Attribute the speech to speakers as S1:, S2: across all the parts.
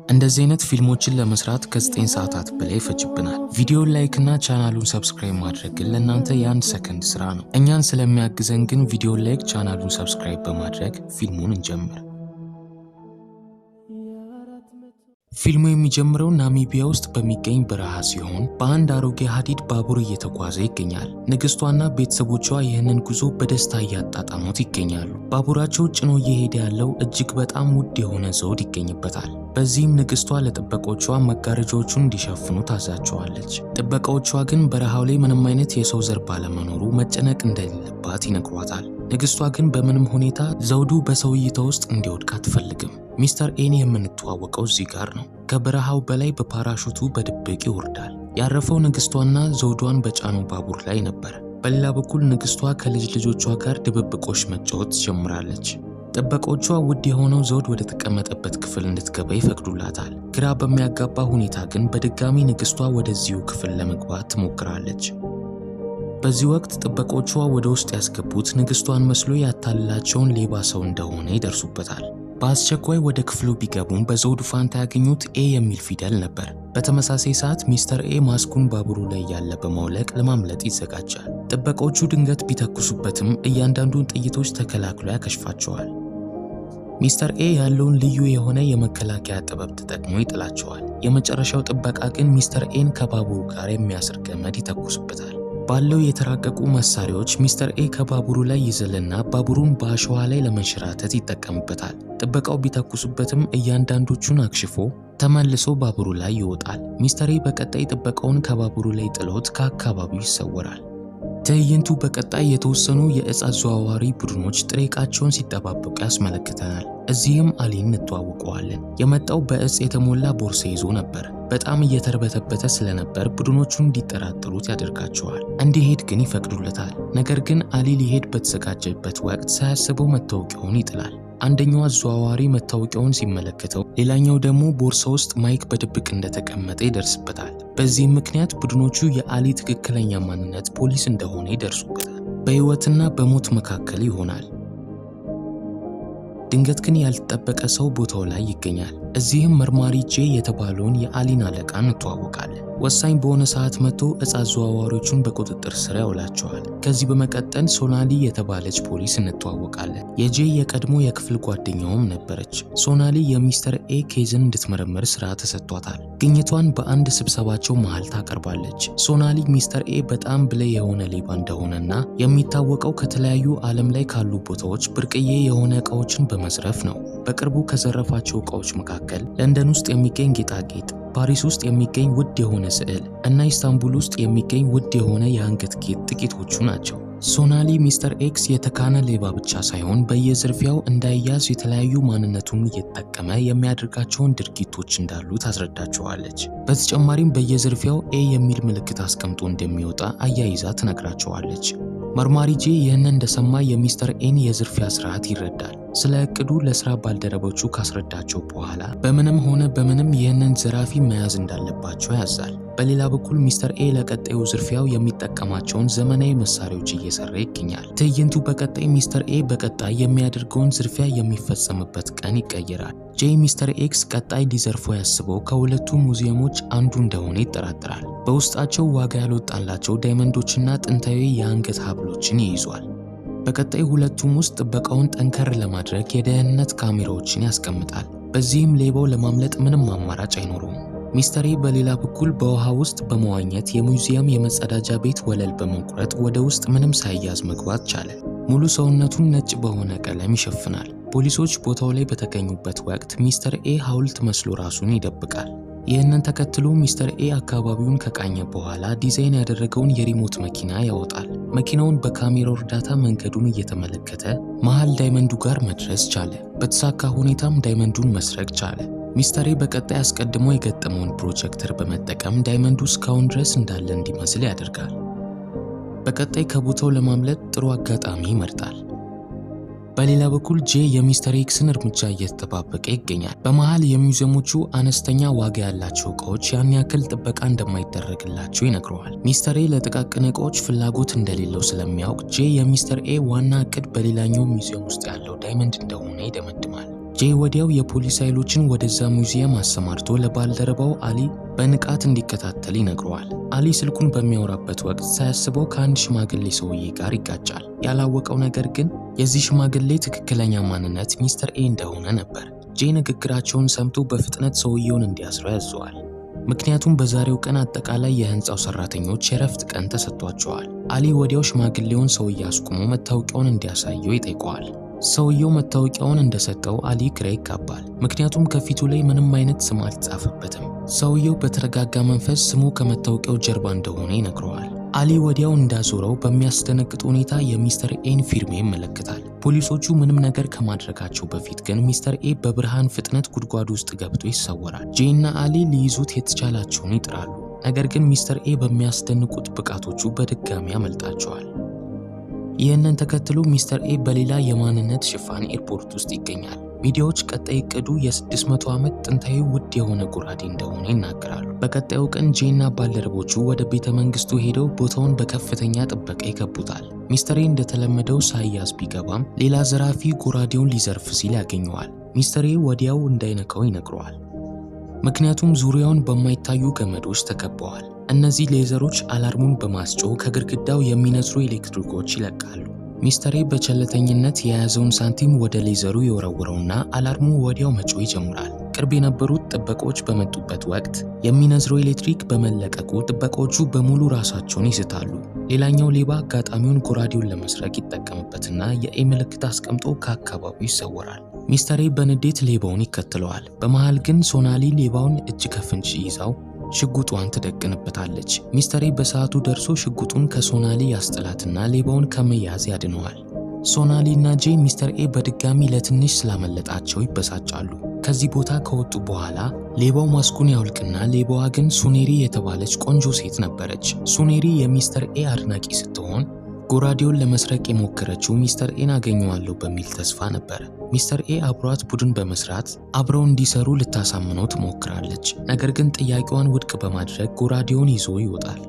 S1: እንደዚህ አይነት ፊልሞችን ለመስራት ከ9 ሰዓታት በላይ ይፈጅብናል። ቪዲዮን ላይክ እና ቻናሉን ሰብስክራይብ ማድረግ ለእናንተ የ1 ሰከንድ ስራ ነው። እኛን ስለሚያግዘን ግን ቪዲዮን ላይክ ቻናሉን ሰብስክራይብ በማድረግ ፊልሙን እንጀምር። ፊልሙ የሚጀምረው ናሚቢያ ውስጥ በሚገኝ በረሃ ሲሆን በአንድ አሮጌ ሀዲድ ባቡር እየተጓዘ ይገኛል። ንግስቷና ቤተሰቦቿ ይህንን ጉዞ በደስታ እያጣጣሙት ይገኛሉ። ባቡራቸው ጭኖ እየሄደ ያለው እጅግ በጣም ውድ የሆነ ዘውድ ይገኝበታል። በዚህም ንግስቷ ለጥበቆቿ መጋረጃዎቹን እንዲሸፍኑ ታዛቸዋለች። ጥበቃዎቿ ግን በረሃው ላይ ምንም አይነት የሰው ዘር ባለመኖሩ መጨነቅ እንደሌለባት ይነግሯታል። ንግስቷ ግን በምንም ሁኔታ ዘውዱ በሰው እይታ ውስጥ እንዲወድቅ አትፈልግም። ሚስተር ኤን የምንተዋወቀው እዚህ ጋር ነው። ከበረሃው በላይ በፓራሹቱ በድብቅ ይወርዳል። ያረፈው ንግስቷና ዘውዷን በጫነው ባቡር ላይ ነበር። በሌላ በኩል ንግስቷ ከልጅ ልጆቿ ጋር ድብብቆሽ መጫወት ትጀምራለች። ጥበቆቿ ውድ የሆነው ዘውድ ወደ ተቀመጠበት ክፍል እንድትገባ ይፈቅዱላታል። ግራ በሚያጋባ ሁኔታ ግን በድጋሚ ንግስቷ ወደዚሁ ክፍል ለመግባት ትሞክራለች። በዚህ ወቅት ጥበቆቿ ወደ ውስጥ ያስገቡት ንግስቷን መስሎ ያታለላቸውን ሌባ ሰው እንደሆነ ይደርሱበታል። በአስቸኳይ ወደ ክፍሉ ቢገቡም በዘውዱ ፋንታ ያገኙት ኤ የሚል ፊደል ነበር። በተመሳሳይ ሰዓት ሚስተር ኤ ማስኩን ባቡሩ ላይ ያለ በማውለቅ ለማምለጥ ይዘጋጃል። ጥበቆቹ ድንገት ቢተኩሱበትም እያንዳንዱን ጥይቶች ተከላክሎ ያከሽፋቸዋል። ሚስተር ኤ ያለውን ልዩ የሆነ የመከላከያ ጥበብ ተጠቅሞ ይጥላቸዋል። የመጨረሻው ጥበቃ ግን ሚስተር ኤን ከባቡሩ ጋር የሚያስር ገመድ ይተኩሱበታል። ባለው የተራቀቁ መሳሪያዎች ሚስተር ኤ ከባቡሩ ላይ ይዘልና ባቡሩን በአሸዋ ላይ ለመንሸራተት ይጠቀምበታል። ጥበቃው ቢተኩሱበትም እያንዳንዶቹን አክሽፎ ተመልሶ ባቡሩ ላይ ይወጣል። ሚስተር ኤ በቀጣይ ጥበቃውን ከባቡሩ ላይ ጥሎት ከአካባቢው ይሰወራል። ትዕይንቱ በቀጣይ የተወሰኑ የእጽ አዘዋዋሪ ቡድኖች ጥሬ ዕቃቸውን ሲጠባበቁ ያስመለክተናል። እዚህም አሊን እንተዋወቀዋለን። የመጣው በእጽ የተሞላ ቦርሳ ይዞ ነበር። በጣም እየተርበተበተ ስለነበር ቡድኖቹን እንዲጠራጠሩት ያደርጋቸዋል። እንዲሄድ ግን ይፈቅዱለታል። ነገር ግን አሊ ሊሄድ በተዘጋጀበት ወቅት ሳያስበው መታወቂያውን ይጥላል። አንደኛው አዘዋዋሪ መታወቂያውን ሲመለከተው፣ ሌላኛው ደግሞ ቦርሳ ውስጥ ማይክ በድብቅ እንደተቀመጠ ይደርስበታል። በዚህም ምክንያት ቡድኖቹ የአሊ ትክክለኛ ማንነት ፖሊስ እንደሆነ ይደርሱበታል። በህይወትና በሞት መካከል ይሆናል። ድንገት ግን ያልተጠበቀ ሰው ቦታው ላይ ይገኛል። እዚህም መርማሪ ጄ የተባለውን የአሊን አለቃ እንተዋወቃለን። ወሳኝ በሆነ ሰዓት መጥቶ እጽ አዘዋዋሪዎቹን በቁጥጥር ስር ያውላቸዋል። ከዚህ በመቀጠል ሶናሊ የተባለች ፖሊስ እንተዋወቃለን። የጄ የቀድሞ የክፍል ጓደኛውም ነበረች። ሶናሊ የሚስተር ኤ ኬዝን እንድትመረምር ስራ ተሰጥቷታል። ግኝቷን በአንድ ስብሰባቸው መሃል ታቀርባለች። ሶናሊ ሚስተር ኤ በጣም ብልህ የሆነ ሌባ እንደሆነና የሚታወቀው ከተለያዩ ዓለም ላይ ካሉ ቦታዎች ብርቅዬ የሆነ ዕቃዎችን በመዝረፍ ነው። በቅርቡ ከዘረፋቸው ዕቃዎች መካከል ለንደን ውስጥ የሚገኝ ጌጣጌጥ፣ ፓሪስ ውስጥ የሚገኝ ውድ የሆነ ስዕል እና ኢስታንቡል ውስጥ የሚገኝ ውድ የሆነ የአንገት ጌጥ ጥቂቶቹ ናቸው። ሶናሊ ሚስተር ኤክስ የተካነ ሌባ ብቻ ሳይሆን በየዝርፊያው እንዳይያዝ የተለያዩ ማንነቱን እየተጠቀመ የሚያደርጋቸውን ድርጊቶች እንዳሉ ታስረዳቸዋለች። በተጨማሪም በየዝርፊያው ኤ የሚል ምልክት አስቀምጦ እንደሚወጣ አያይዛ ትነግራቸዋለች። መርማሪ ጄ ይህንን እንደሰማ የሚስተር ኤን የዝርፊያ ስርዓት ይረዳል። ስለ እቅዱ ለስራ ባልደረቦቹ ካስረዳቸው በኋላ በምንም ሆነ በምንም ይህንን ዘራፊ መያዝ እንዳለባቸው ያዛል። በሌላ በኩል ሚስተር ኤ ለቀጣዩ ዝርፊያው የሚጠቀማቸውን ዘመናዊ መሳሪያዎች እየሰራ ይገኛል። ትዕይንቱ በቀጣይ ሚስተር ኤ በቀጣይ የሚያደርገውን ዝርፊያ የሚፈጸምበት ቀን ይቀየራል። ጄ ሚስተር ኤክስ ቀጣይ ሊዘርፈው ያስበው ከሁለቱ ሙዚየሞች አንዱ እንደሆነ ይጠራጠራል። በውስጣቸው ዋጋ ያልወጣላቸው ዳይመንዶችና ጥንታዊ የአንገት ሀብሎችን ይይዟል። በቀጣይ ሁለቱም ውስጥ ጥበቃውን ጠንከር ለማድረግ የደህንነት ካሜራዎችን ያስቀምጣል። በዚህም ሌባው ለማምለጥ ምንም አማራጭ አይኖረውም። ሚስተር ኤ በሌላ በኩል በውሃ ውስጥ በመዋኘት የሙዚየም የመጸዳጃ ቤት ወለል በመቁረጥ ወደ ውስጥ ምንም ሳይያዝ መግባት ቻለ። ሙሉ ሰውነቱን ነጭ በሆነ ቀለም ይሸፍናል። ፖሊሶች ቦታው ላይ በተገኙበት ወቅት ሚስተር ኤ ሐውልት መስሎ ራሱን ይደብቃል። ይህንን ተከትሎ ሚስተር ኤ አካባቢውን ከቃኘ በኋላ ዲዛይን ያደረገውን የሪሞት መኪና ያወጣል። መኪናውን በካሜራው እርዳታ መንገዱን እየተመለከተ መሃል ዳይመንዱ ጋር መድረስ ቻለ። በተሳካ ሁኔታም ዳይመንዱን መስረቅ ቻለ። ሚስተር ኤ በቀጣይ አስቀድሞ የገጠመውን ፕሮጀክተር በመጠቀም ዳይመንዱ እስካሁን ድረስ እንዳለ እንዲመስል ያደርጋል። በቀጣይ ከቦታው ለማምለጥ ጥሩ አጋጣሚ ይመርጣል። በሌላ በኩል ጄ የሚስተር ኤክስን እርምጃ እየተጠባበቀ ይገኛል። በመሃል የሚውዚየሞቹ አነስተኛ ዋጋ ያላቸው ዕቃዎች ያን ያክል ጥበቃ እንደማይደረግላቸው ይነግረዋል። ሚስተር ኤ ለጥቃቅን ዕቃዎች ፍላጎት እንደሌለው ስለሚያውቅ ጄ የሚስተር ኤ ዋና እቅድ በሌላኛው ሚውዚየም ውስጥ ያለው ዳይመንድ እንደሆነ ይደመድማል። ጄ ወዲያው የፖሊስ ኃይሎችን ወደዛ ሙዚየም አሰማርቶ ለባልደረባው አሊ በንቃት እንዲከታተል ይነግረዋል። አሊ ስልኩን በሚያወራበት ወቅት ሳያስበው ከአንድ ሽማግሌ ሰውዬ ጋር ይጋጫል። ያላወቀው ነገር ግን የዚህ ሽማግሌ ትክክለኛ ማንነት ሚስተር ኤ እንደሆነ ነበር። ጄ ንግግራቸውን ሰምቶ በፍጥነት ሰውየውን እንዲያስረው ያዘዋል። ምክንያቱም በዛሬው ቀን አጠቃላይ የህንፃው ሰራተኞች የረፍት ቀን ተሰጥቷቸዋል። አሊ ወዲያው ሽማግሌውን ሰውዬ አስቆሞ መታወቂያውን እንዲያሳየው ይጠይቀዋል። ሰውየው መታወቂያውን እንደሰጠው አሊ ግራ ይጋባል። ምክንያቱም ከፊቱ ላይ ምንም አይነት ስም አልተጻፈበትም። ሰውየው በተረጋጋ መንፈስ ስሙ ከመታወቂያው ጀርባ እንደሆነ ይነግረዋል። አሊ ወዲያው እንዳዞረው በሚያስደነግጥ ሁኔታ የሚስተር ኤን ፊርማ ይመለከታል። ፖሊሶቹ ምንም ነገር ከማድረጋቸው በፊት ግን ሚስተር ኤ በብርሃን ፍጥነት ጉድጓድ ውስጥ ገብቶ ይሰወራል። ጄ እና አሊ ሊይዙት የተቻላቸውን ይጥራሉ። ነገር ግን ሚስተር ኤ በሚያስደንቁት ብቃቶቹ በድጋሚ ያመልጣቸዋል። ይህንን ተከትሎ ሚስተር ኤ በሌላ የማንነት ሽፋን ኤርፖርት ውስጥ ይገኛል። ሚዲያዎች ቀጣይ እቅዱ የ600 ዓመት ጥንታዊ ውድ የሆነ ጎራዴ እንደሆነ ይናገራሉ። በቀጣዩ ቀን ጄ እና ባልደረቦቹ ወደ ቤተ መንግስቱ ሄደው ቦታውን በከፍተኛ ጥበቃ ይከቡታል። ሚስተር ኤ እንደተለመደው ሳይያዝ ቢገባም ሌላ ዘራፊ ጎራዴውን ሊዘርፍ ሲል ያገኘዋል። ሚስተር ኤ ወዲያው እንዳይነካው ይነግረዋል። ምክንያቱም ዙሪያውን በማይታዩ ገመዶች ተከበዋል። እነዚህ ሌዘሮች አላርሙን በማስጮህ ከግድግዳው የሚነዝሩ ኤሌክትሪኮች ይለቃሉ። ሚስተር ኤ በቸልተኝነት የያዘውን ሳንቲም ወደ ሌዘሩ የወረወረውና አላርሙ ወዲያው መጮህ ይጀምራል። ቅርብ የነበሩት ጥበቆች በመጡበት ወቅት የሚነዝረው ኤሌክትሪክ በመለቀቁ ጥበቆቹ በሙሉ ራሳቸውን ይስታሉ። ሌላኛው ሌባ አጋጣሚውን ጎራዴውን ለመስረቅ ይጠቀምበትና የኤ ምልክት አስቀምጦ ከአካባቢው ይሰወራል። ሚስተር ኤ በንዴት ሌባውን ይከተለዋል። በመሃል ግን ሶናሊ ሌባውን እጅ ከፍንጅ ይዛው ሽጉጧን ትደቅንበታለች። ሚስተር ኤ በሰዓቱ ደርሶ ሽጉጡን ከሶናሊ ያስጥላትና ሌባውን ከመያዝ ያድነዋል። ሶናሊ እና ጄ ሚስተር ኤ በድጋሚ ለትንሽ ስላመለጣቸው ይበሳጫሉ። ከዚህ ቦታ ከወጡ በኋላ ሌባው ማስኩን ያውልቅና ሌባዋ ግን ሱኔሪ የተባለች ቆንጆ ሴት ነበረች። ሱኔሪ የሚስተር ኤ አድናቂ ስትሆን ጎራዴውን ለመስረቅ የሞከረችው ሚስተር ኤን አገኘዋለሁ በሚል ተስፋ ነበር። ሚስተር ኤ አብሯት ቡድን በመስራት አብረው እንዲሰሩ ልታሳምነው ትሞክራለች። ነገር ግን ጥያቄዋን ውድቅ በማድረግ ጎራዴውን ይዞ ይወጣል።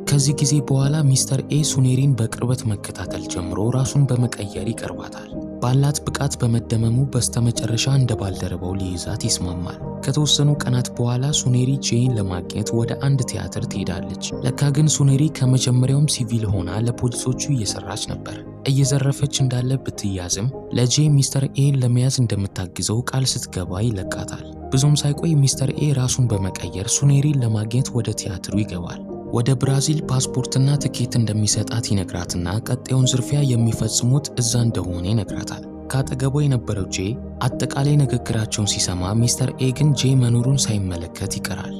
S1: ከዚህ ጊዜ በኋላ ሚስተር ኤ ሱኔሪን በቅርበት መከታተል ጀምሮ ራሱን በመቀየር ይቀርባታል። ባላት ብቃት በመደመሙ በስተመጨረሻ እንደ ባልደረባው ሊይዛት ይስማማል። ከተወሰኑ ቀናት በኋላ ሱኔሪ ጄን ለማግኘት ወደ አንድ ቲያትር ትሄዳለች። ለካ ግን ሱኔሪ ከመጀመሪያውም ሲቪል ሆና ለፖሊሶቹ እየሰራች ነበር። እየዘረፈች እንዳለ ብትያዝም ለጄ ሚስተር ኤን ለመያዝ እንደምታግዘው ቃል ስትገባ ይለቃታል። ብዙም ሳይቆይ ሚስተር ኤ ራሱን በመቀየር ሱኔሪን ለማግኘት ወደ ቲያትሩ ይገባል። ወደ ብራዚል ፓስፖርትና ትኬት እንደሚሰጣት ይነግራትና ቀጣዩን ዝርፊያ የሚፈጽሙት እዛ እንደሆነ ይነግራታል። ካጠገቧ የነበረው ጄ አጠቃላይ ንግግራቸውን ሲሰማ ሚስተር ኤ ግን ጄ መኖሩን ሳይመለከት ይቀራል።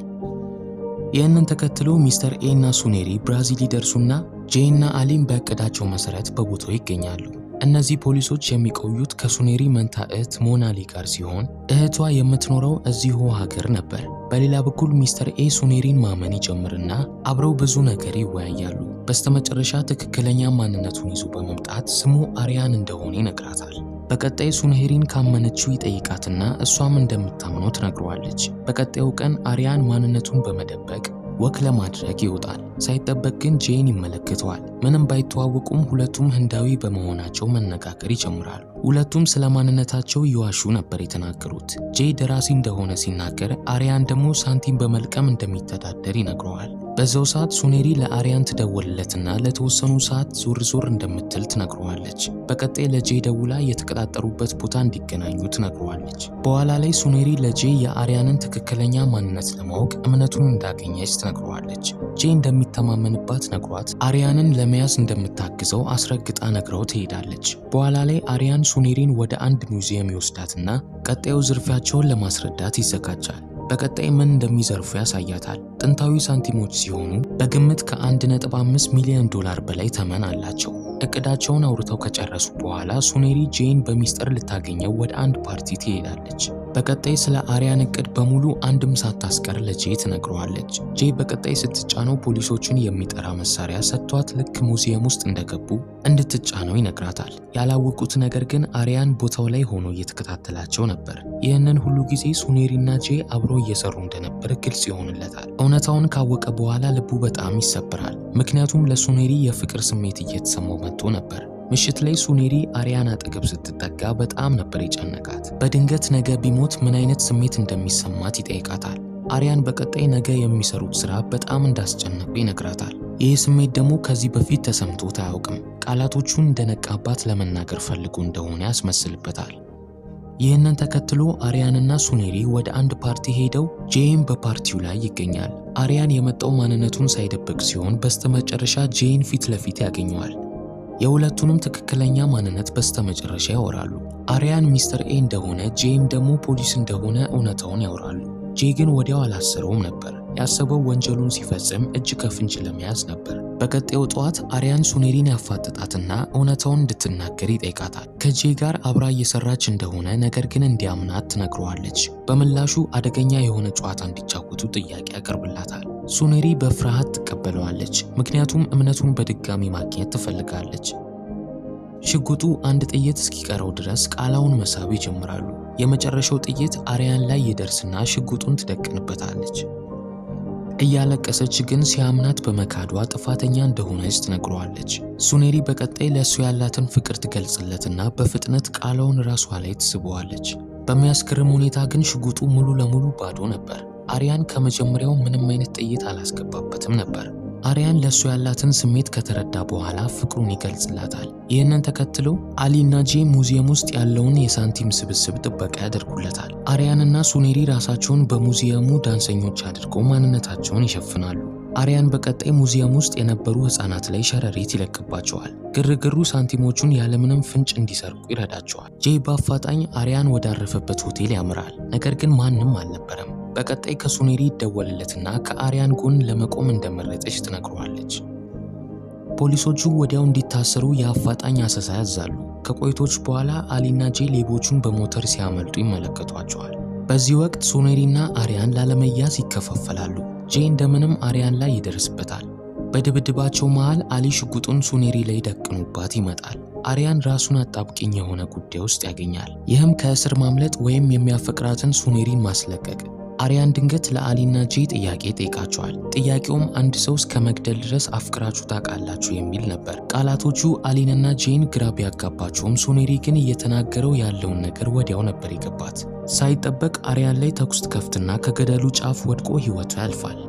S1: ይህንን ተከትሎ ሚስተር ኤ እና ሱኔሪ ብራዚል ይደርሱና ጄ እና አሊም በእቅዳቸው መሰረት በቦታው ይገኛሉ። እነዚህ ፖሊሶች የሚቆዩት ከሱኔሪ መንታ እህት ሞናሊ ጋር ሲሆን እህቷ የምትኖረው እዚሁ ሀገር ነበር። በሌላ በኩል ሚስተር ኤ ሱኔሪን ማመን ይጀምርና አብረው ብዙ ነገር ይወያያሉ። በስተመጨረሻ ትክክለኛ ማንነቱን ይዞ በመምጣት ስሙ አሪያን እንደሆነ ይነግራታል። በቀጣይ ሱኔሪን ካመነችው ይጠይቃትና እሷም እንደምታምነው ትነግረዋለች። በቀጣዩ ቀን አሪያን ማንነቱን በመደበቅ ወክ ለማድረግ ይወጣል። ሳይጠበቅ ግን ጄን ይመለከተዋል። ምንም ባይተዋወቁም ሁለቱም ህንዳዊ በመሆናቸው መነጋገር ይጀምራሉ። ሁለቱም ስለ ማንነታቸው ይዋሹ ነበር የተናገሩት። ጄ ደራሲ እንደሆነ ሲናገር አሪያን ደግሞ ሳንቲም በመልቀም እንደሚተዳደር ይነግረዋል። በዛው ሰዓት ሱኔሪ ለአሪያን ትደውልለትና ለተወሰኑ ሰዓት ዞር ዞር እንደምትል ትነግረዋለች። በቀጣይ ለጄ ደውላ የተቀጣጠሩበት ቦታ እንዲገናኙ ትነግረዋለች። በኋላ ላይ ሱኔሪ ለጄ የአሪያንን ትክክለኛ ማንነት ለማወቅ እምነቱን እንዳገኘች ትነግረዋለች። ጄ እንደሚተማመንባት ነግሯት አሪያንን ለመያዝ እንደምታግዘው አስረግጣ ነግረው ትሄዳለች። በኋላ ላይ አሪያን ሱኔሪን ወደ አንድ ሙዚየም ይወስዳትና ቀጣዩ ዝርፊያቸውን ለማስረዳት ይዘጋጃል። በቀጣይ ምን እንደሚዘርፉ ያሳያታል። ጥንታዊ ሳንቲሞች ሲሆኑ በግምት ከ1.5 ሚሊዮን ዶላር በላይ ተመን አላቸው። እቅዳቸውን አውርተው ከጨረሱ በኋላ ሱኔሪ ጄን በሚስጥር ልታገኘው ወደ አንድ ፓርቲ ትሄዳለች። በቀጣይ ስለ አሪያን እቅድ በሙሉ አንድም ሳታስቀር ለጄ ትነግረዋለች። ጄ በቀጣይ ስትጫነው ፖሊሶቹን የሚጠራ መሳሪያ ሰጥቷት ልክ ሙዚየም ውስጥ እንደገቡ እንድትጫነው ይነግራታል። ያላወቁት ነገር ግን አሪያን ቦታው ላይ ሆኖ እየተከታተላቸው ነበር። ይህንን ሁሉ ጊዜ ሱኔሪና ጄ አብረው እየሰሩ እንደነበር ግልጽ ይሆንለታል። እውነታውን ካወቀ በኋላ ልቡ በጣም ይሰብራል። ምክንያቱም ለሱኔሪ የፍቅር ስሜት እየተሰማው መጥቶ ነበር። ምሽት ላይ ሱኔሪ አሪያን አጠገብ ስትጠጋ በጣም ነበር የጨነቃት። በድንገት ነገ ቢሞት ምን አይነት ስሜት እንደሚሰማት ይጠይቃታል። አሪያን በቀጣይ ነገ የሚሰሩት ስራ በጣም እንዳስጨነቁ ይነግራታል። ይህ ስሜት ደግሞ ከዚህ በፊት ተሰምቶት አያውቅም። ቃላቶቹን እንደነቃባት ለመናገር ፈልጎ እንደሆነ ያስመስልበታል። ይህንን ተከትሎ አሪያንና ሱኔሪ ወደ አንድ ፓርቲ ሄደው ጄይም በፓርቲው ላይ ይገኛል። አሪያን የመጣው ማንነቱን ሳይደብቅ ሲሆን በስተመጨረሻ ጄይን ፊት ለፊት ያገኘዋል። የሁለቱንም ትክክለኛ ማንነት በስተመጨረሻ ያወራሉ። አሪያን ሚስተር ኤ እንደሆነ ጄይም ደግሞ ፖሊስ እንደሆነ እውነታውን ያወራሉ። ጄይ ግን ወዲያው አላሰረውም ነበር። ያሰበው ወንጀሉን ሲፈጽም እጅ ከፍንጅ ለመያዝ ነበር። በቀጣዩ ጠዋት አሪያን ሱኔሪን ያፋጥጣትና እውነታውን እንድትናገር ይጠይቃታል። ከጄይ ጋር አብራ እየሰራች እንደሆነ ነገር ግን እንዲያምናት ትነግረዋለች። በምላሹ አደገኛ የሆነ ጨዋታ እንዲጫወቱ ጥያቄ ያቀርብላታል። ሱኔሪ በፍርሃት ትቀበለዋለች፣ ምክንያቱም እምነቱን በድጋሚ ማግኘት ትፈልጋለች። ሽጉጡ አንድ ጥይት እስኪቀረው ድረስ ቃላውን መሳብ ይጀምራሉ። የመጨረሻው ጥይት አሪያን ላይ ይደርስና ሽጉጡን ትደቅንበታለች። እያለቀሰች ግን ሲያምናት በመካዷ ጥፋተኛ እንደሆነች ትነግረዋለች። ሱኔሪ በቀጣይ ለእሱ ያላትን ፍቅር ትገልጽለትና በፍጥነት ቃላውን ራሷ ላይ ትስበዋለች። በሚያስገርም ሁኔታ ግን ሽጉጡ ሙሉ ለሙሉ ባዶ ነበር። አሪያን ከመጀመሪያው ምንም አይነት ጥይት አላስገባበትም ነበር። አሪያን ለሱ ያላትን ስሜት ከተረዳ በኋላ ፍቅሩን ይገልጽላታል። ይህንን ተከትሎ አሊና ጄይ ሙዚየም ውስጥ ያለውን የሳንቲም ስብስብ ጥበቃ ያደርጉለታል። አሪያንና ሱኔሪ ራሳቸውን በሙዚየሙ ዳንሰኞች አድርገው ማንነታቸውን ይሸፍናሉ። አሪያን በቀጣይ ሙዚየም ውስጥ የነበሩ ህፃናት ላይ ሸረሪት ይለቅባቸዋል። ግርግሩ ሳንቲሞቹን ያለምንም ፍንጭ እንዲሰርቁ ይረዳቸዋል። ጄይ በአፋጣኝ አሪያን ወዳረፈበት ሆቴል ያምራል። ነገር ግን ማንም አልነበረም። በቀጣይ ከሱኔሪ ይደወልለትና ከአሪያን ጎን ለመቆም እንደመረጠች ትነግረዋለች። ፖሊሶቹ ወዲያው እንዲታሰሩ የአፋጣኝ አሰሳ ያዛሉ። ከቆይቶች በኋላ አሊና ጄይ ሌቦቹን በሞተር ሲያመልጡ ይመለከቷቸዋል። በዚህ ወቅት ሱኔሪና አሪያን ላለመያዝ ይከፋፈላሉ። ጄይ እንደምንም አሪያን ላይ ይደርስበታል። በድብድባቸው መሃል አሊ ሽጉጡን ሱኔሪ ላይ ደቅኖባት ይመጣል። አሪያን ራሱን አጣብቂኝ የሆነ ጉዳይ ውስጥ ያገኛል። ይህም ከእስር ማምለጥ ወይም የሚያፈቅራትን ሱኔሪን ማስለቀቅ። አሪያን ድንገት ለአሊና ጄይ ጥያቄ ጠይቃቸዋል። ጥያቄውም አንድ ሰው እስከ መግደል ድረስ አፍቅራችሁ ታውቃላችሁ የሚል ነበር። ቃላቶቹ አሊንና ጄይን ግራ ቢያጋባቸውም ሱኔሪ ግን እየተናገረው ያለውን ነገር ወዲያው ነበር የገባት። ሳይጠበቅ አሪያን ላይ ተኩስ ትከፍትና ከገደሉ ጫፍ ወድቆ ህይወቱ ያልፋል።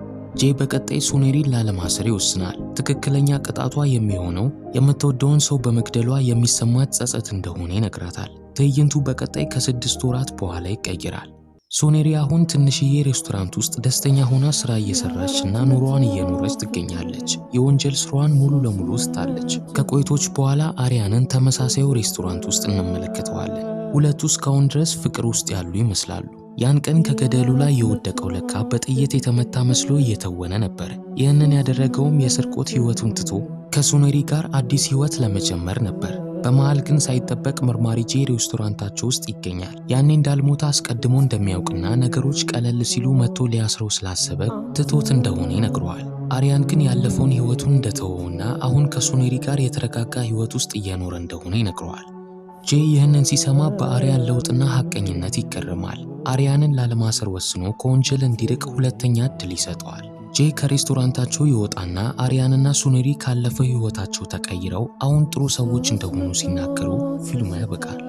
S1: ጄይ በቀጣይ ሱኔሪን ላለማሰር ይወስናል። ትክክለኛ ቅጣቷ የሚሆነው የምትወደውን ሰው በመግደሏ የሚሰማት ጸጸት እንደሆነ ይነግራታል። ትዕይንቱ በቀጣይ ከ6 ወራት በኋላ ይቀየራል። ሱኔሪ አሁን ትንሽዬ ሬስቶራንት ውስጥ ደስተኛ ሆና ስራ እየሰራች እና ኑሮዋን እየኖረች ትገኛለች። የወንጀል ስራዋን ሙሉ ለሙሉ ስታለች። ከቆይቶች በኋላ አሪያንን ተመሳሳዩ ሬስቶራንት ውስጥ እንመለከተዋለን። ሁለቱ እስካሁን ድረስ ፍቅር ውስጥ ያሉ ይመስላሉ። ያን ቀን ከገደሉ ላይ የወደቀው ለካ በጥይት የተመታ መስሎ እየተወነ ነበር። ይህንን ያደረገውም የስርቆት ህይወቱን ትቶ ከሱኔሪ ጋር አዲስ ህይወት ለመጀመር ነበር። በመሃል ግን ሳይጠበቅ መርማሪ ጄይ ሬስቶራንታቸው ውስጥ ይገኛል። ያኔ እንዳልሞታ አስቀድሞ እንደሚያውቅና ነገሮች ቀለል ሲሉ መጥቶ ሊያስረው ስላሰበ ትቶት እንደሆነ ይነግረዋል። አሪያን ግን ያለፈውን ህይወቱን እንደተወውና አሁን ከሱኔሪ ጋር የተረጋጋ ህይወት ውስጥ እየኖረ እንደሆነ ይነግረዋል። ጄይ ይህንን ሲሰማ በአሪያን ለውጥና ሐቀኝነት ይገረማል። አሪያንን ላለማሰር ወስኖ ከወንጀል እንዲርቅ ሁለተኛ እድል ይሰጠዋል። ጄይ ከሬስቶራንታቸው ይወጣና አሪያንና ሱኔሪ ካለፈው ህይወታቸው ተቀይረው አሁን ጥሩ ሰዎች እንደሆኑ ሲናገሩ ፊልሙ ያበቃል።